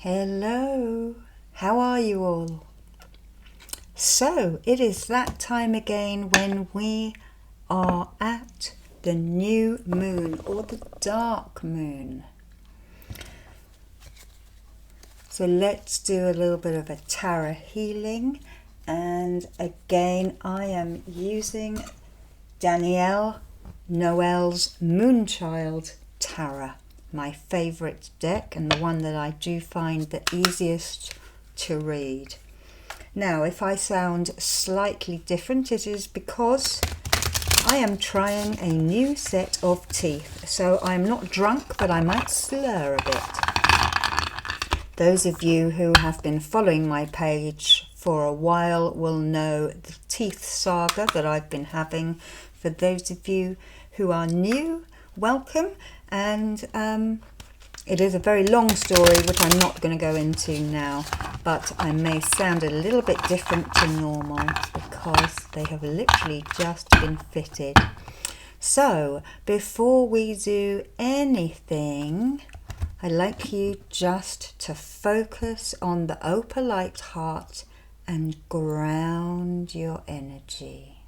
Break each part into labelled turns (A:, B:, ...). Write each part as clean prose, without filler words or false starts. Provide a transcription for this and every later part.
A: Hello, how are you all? So it is that time again when we are at the new moon or the dark moon. So let's do a little bit of a tarot healing, and again I am using Danielle Noel's Moonchild Tarot, my favourite deck and the one that I do find the easiest to read. Now, if I sound slightly different, it is because I am trying a new set of teeth. So I'm not drunk, but I might slur a bit. Those of you who have been following my page for a while will know the teeth saga that I've been having. For those of you who are new, welcome. And it is a very long story, which I'm not going to go into now, but I may sound a little bit different to normal because they have literally just been fitted. So before we do anything, I'd like you just to focus on the opalite heart and ground your energy.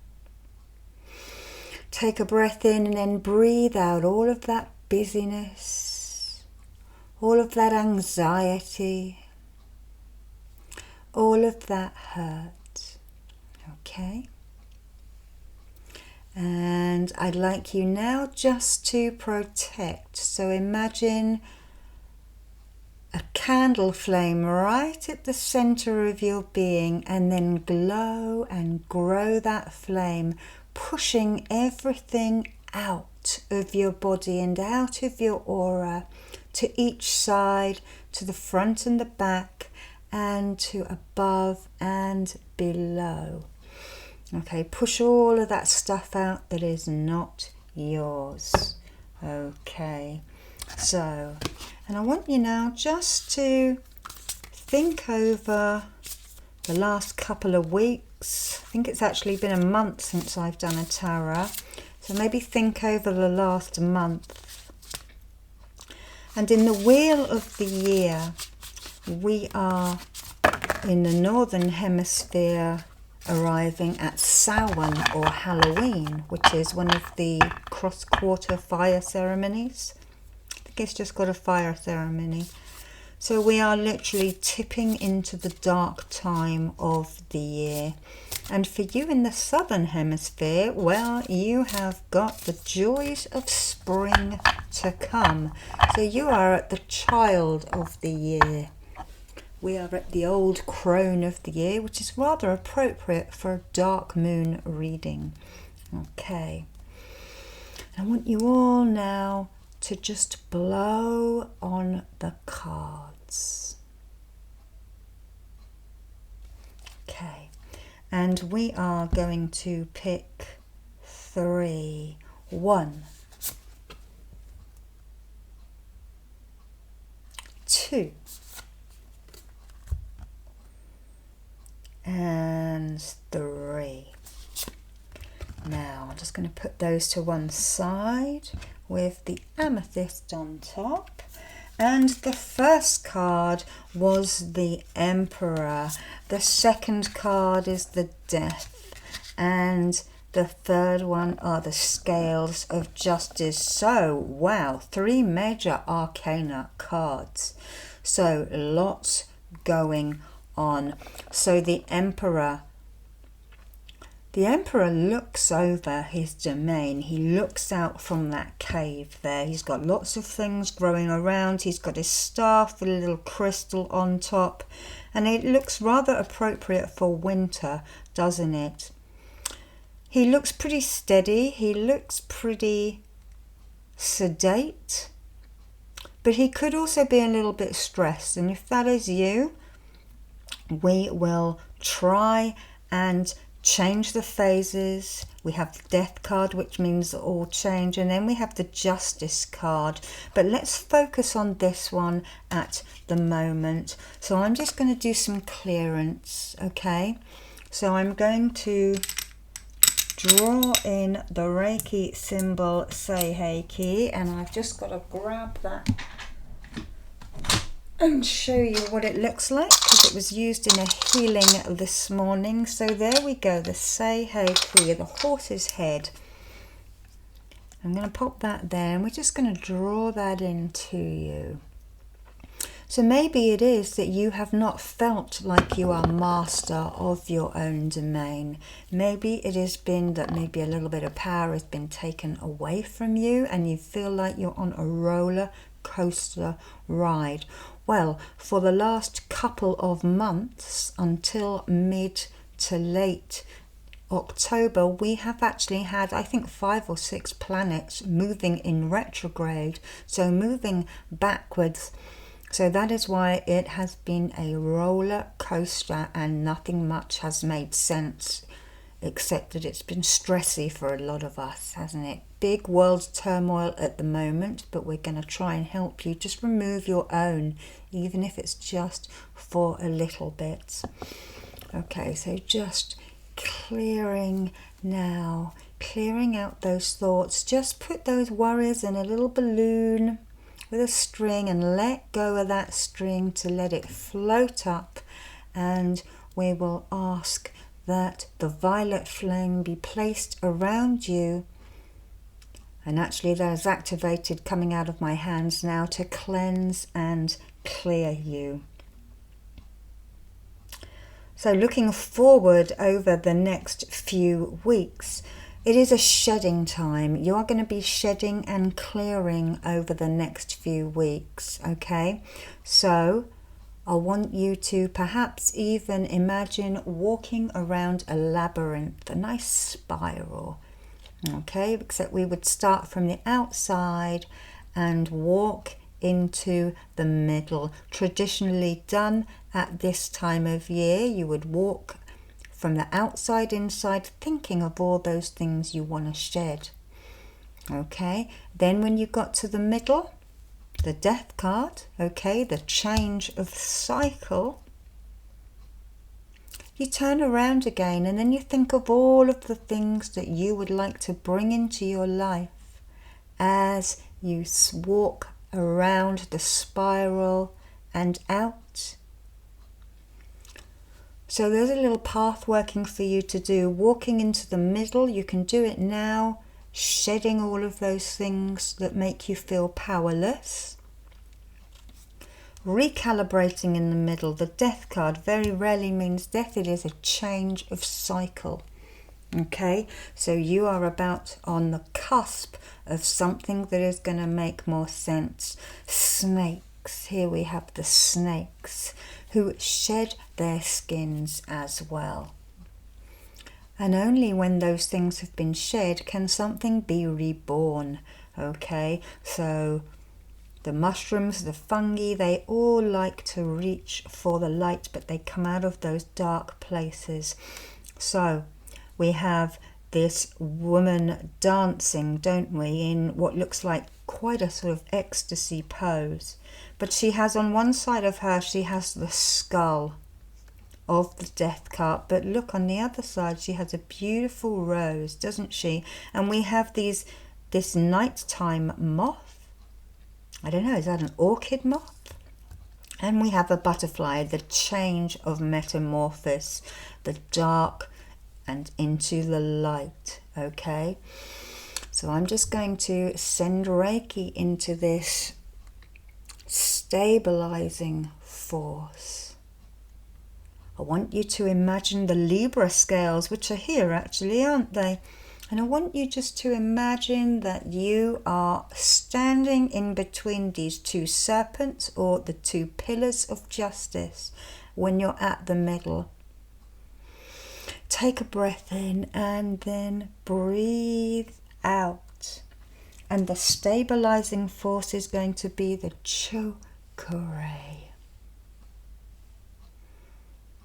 A: Take a breath in and then breathe out all of that busyness, all of that anxiety, all of that hurt. Okay? And I'd like you now just to protect. So imagine a candle flame right at the center of your being, and then glow and grow that flame, pushing everything out of your body and out of your aura to each side, to the front and the back, and to above and below. Okay, push all of that stuff out that is not yours. Okay, so, and I want you now just to think over the last couple of weeks. I think it's actually been a month since I've done a tarot. So maybe think over the last month. And in the wheel of the year, we are in the northern hemisphere arriving at Samhain or Halloween, which is one of the cross-quarter fire ceremonies. I think it's just got a fire ceremony. So we are literally tipping into the dark time of the year. And for you in the southern hemisphere, well, you have got the joys of spring to come. So you are at the child of the year. We are at the old crone of the year, which is rather appropriate for a dark moon reading. Okay. I want you all now to just blow on the cards. Okay. And we are going to pick 3. 1, 2, and 3. Now I'm just going to put those to one side with the amethyst on top. And the first card was the Emperor. The second card is the Death. And the third one are the Scales of Justice. So, wow, 3 major arcana cards. So, lots going on. So the Emperor looks over his domain. He looks out from that cave there. He's got lots of things growing around. He's got his staff with a little crystal on top. And it looks rather appropriate for winter, doesn't it? He looks pretty steady. He looks pretty sedate. But he could also be a little bit stressed. And if that is you, we will try and change the phases. We have the Death card, which means all change, and then we have the Justice card. But let's focus on this one at the moment. So I'm just going to do some clearance, okay? So I'm going to draw in the Reiki symbol Say Hey key, and I've just got to grab that and show you what it looks like, because it was used in a healing this morning. So there we go, the Say Hey Key, the horse's head. I'm going to pop that there, and we're just going to draw that into you. So maybe it is that you have not felt like you are master of your own domain. Maybe it has been that maybe a little bit of power has been taken away from you and you feel like you're on a roller coaster ride. Well, for the last couple of months until mid to late October, we have actually had, I think, 5 or 6 planets moving in retrograde, so moving backwards. So that is why it has been a roller coaster and nothing much has made sense, except that it's been stressy for a lot of us, hasn't it? Big world turmoil at the moment, but we're going to try and help you. Just remove your own, even if it's just for a little bit. Okay, so just clearing now, clearing out those thoughts. Just put those worries in a little balloon with a string and let go of that string to let it float up, and we will ask that the violet flame be placed around you, and actually that is activated coming out of my hands now to cleanse and clear you. So looking forward over the next few weeks, it is a shedding time. You are going to be shedding and clearing over the next few weeks, okay? So I want you to perhaps even imagine walking around a labyrinth, a nice spiral, okay? Except we would start from the outside and walk into the middle. Traditionally done at this time of year, you would walk from the outside inside, thinking of all those things you want to shed. Okay, then when you got to the middle, the death card, okay, the change of cycle, you turn around again and then you think of all of the things that you would like to bring into your life as you walk around the spiral and out. So there's a little path working for you to do. Walking into the middle, you can do it now, shedding all of those things that make you feel powerless. Recalibrating in the middle. The death card very rarely means death. It is a change of cycle. Okay, so you are about on the cusp of something that is going to make more sense. Snakes. Here we have the snakes who shed their skins as well. And only when those things have been shed can something be reborn. Okay, so the mushrooms, the fungi, they all like to reach for the light, but they come out of those dark places. So we have this woman dancing, don't we, in what looks like quite a sort of ecstasy pose. But she has on one side of her, she has the skull of the death card. But look, on the other side, she has a beautiful rose, doesn't she? And we have this nighttime moth. I don't know, is that an orchid moth? And we have a butterfly, the change of metamorphosis, the dark and into the light, okay? So I'm just going to send Reiki into this stabilizing force. I want you to imagine the Libra scales, which are here actually, aren't they? And I want you just to imagine that you are standing in between these two serpents, or the two pillars of justice, when you're at the middle. Take a breath in and then breathe out. And the stabilizing force is going to be the chakra.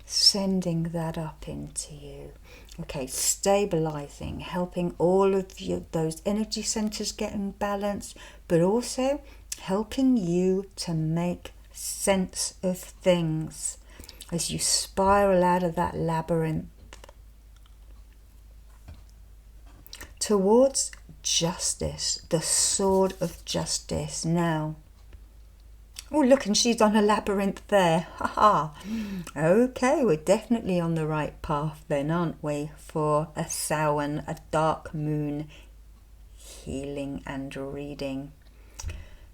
A: Sending that up into you. Okay, stabilizing, helping all of those energy centers get in balance, but also helping you to make sense of things as you spiral out of that labyrinth towards justice, the sword of justice. Now, Oh, look, and she's on a labyrinth there. Ha ha. Okay, we're definitely on the right path then, aren't we? For a Samhain, a dark moon healing and reading.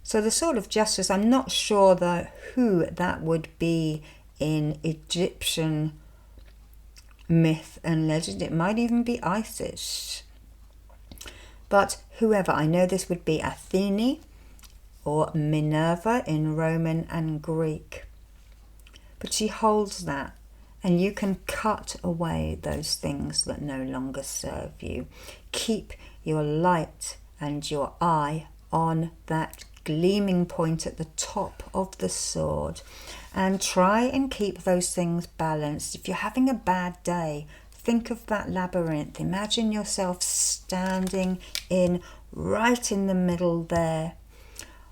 A: So the sword of justice, I'm not sure though who that would be in Egyptian myth and legend. It might even be Isis. But whoever, I know this would be Athene or Minerva in Roman and Greek. But she holds that, and you can cut away those things that no longer serve you. Keep your light and your eye on that gleaming point at the top of the sword, and try and keep those things balanced. If you're having a bad day, think of that labyrinth. Imagine yourself standing right in the middle there.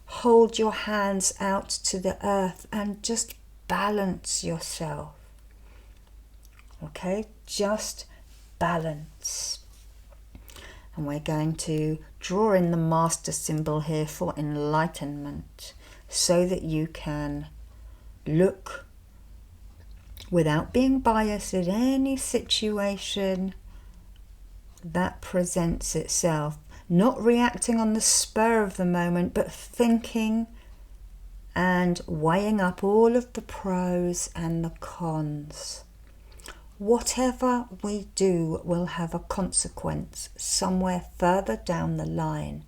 A: Hold your hands out to the earth and just balance yourself. Okay, just balance. And we're going to draw in the master symbol here for enlightenment, so that you can look without being biased at any situation that presents itself. Not reacting on the spur of the moment, but thinking and weighing up all of the pros and the cons. Whatever we do will have a consequence somewhere further down the line.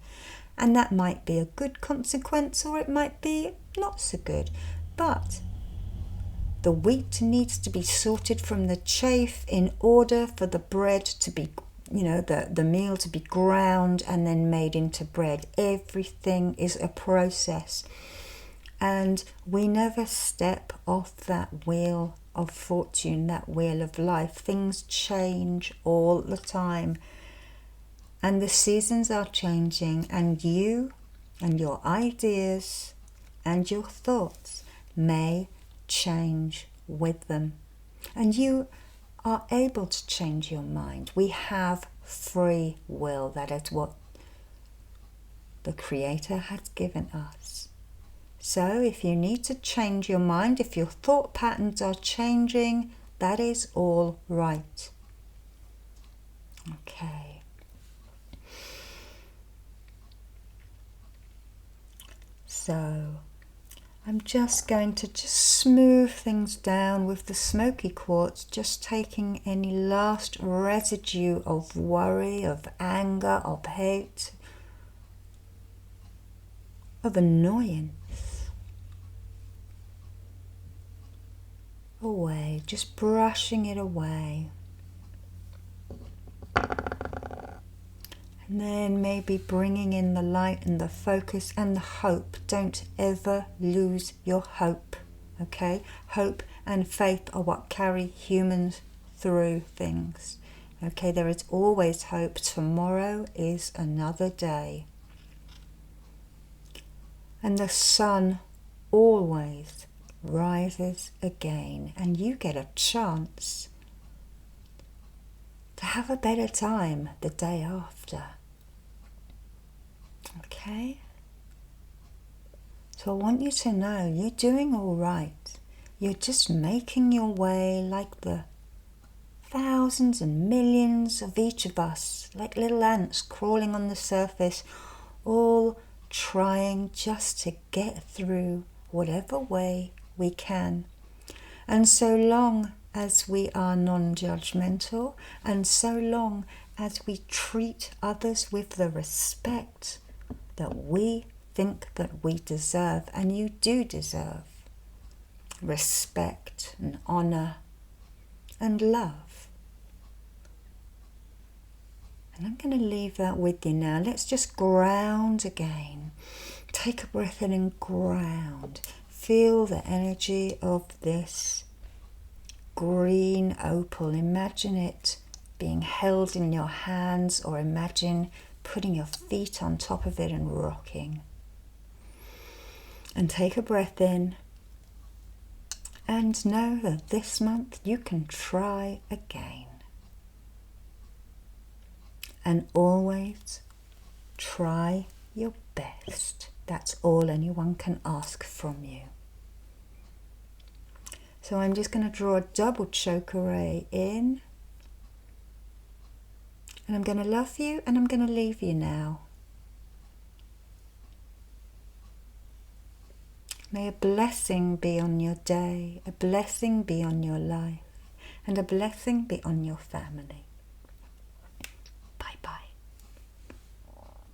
A: And that might be a good consequence, or it might be not so good. But the wheat needs to be sorted from the chaff in order for the bread to be, the meal to be ground and then made into bread. Everything is a process. And we never step off that wheel of fortune, that wheel of life. Things change all the time. And the seasons are changing, and you and your ideas and your thoughts may change with them. And you are able to change your mind. We have free will. That is what the Creator has given us. So if you need to change your mind, if your thought patterns are changing, that is all right. Okay. So I'm just going to smooth things down with the smoky quartz, just taking any last residue of worry, of anger, of hate, of annoyance away, just brushing it away. And then maybe bringing in the light and the focus and the hope. Don't ever lose your hope, okay? Hope and faith are what carry humans through things, okay? There is always hope. Tomorrow is another day. And the sun always rises again, and you get a chance to have a better time the day after. Okay? So I want you to know you're doing all right. You're just making your way like the thousands and millions of each of us, like little ants crawling on the surface, all trying just to get through whatever way we can. And so long as we are non-judgmental, and so long as we treat others with the respect that we think that we deserve, and you do deserve respect and honor and love. And I'm going to leave that with you now. Let's just ground again. Take a breath in and ground. Feel the energy of this green opal. Imagine it being held in your hands, or imagine putting your feet on top of it and rocking. And take a breath in, and know that this month you can try again. And always try your best. That's all anyone can ask from you. So I'm just going to draw a double chakra ray in. And I'm going to love you and I'm going to leave you now. May a blessing be on your day, a blessing be on your life, and a blessing be on your family.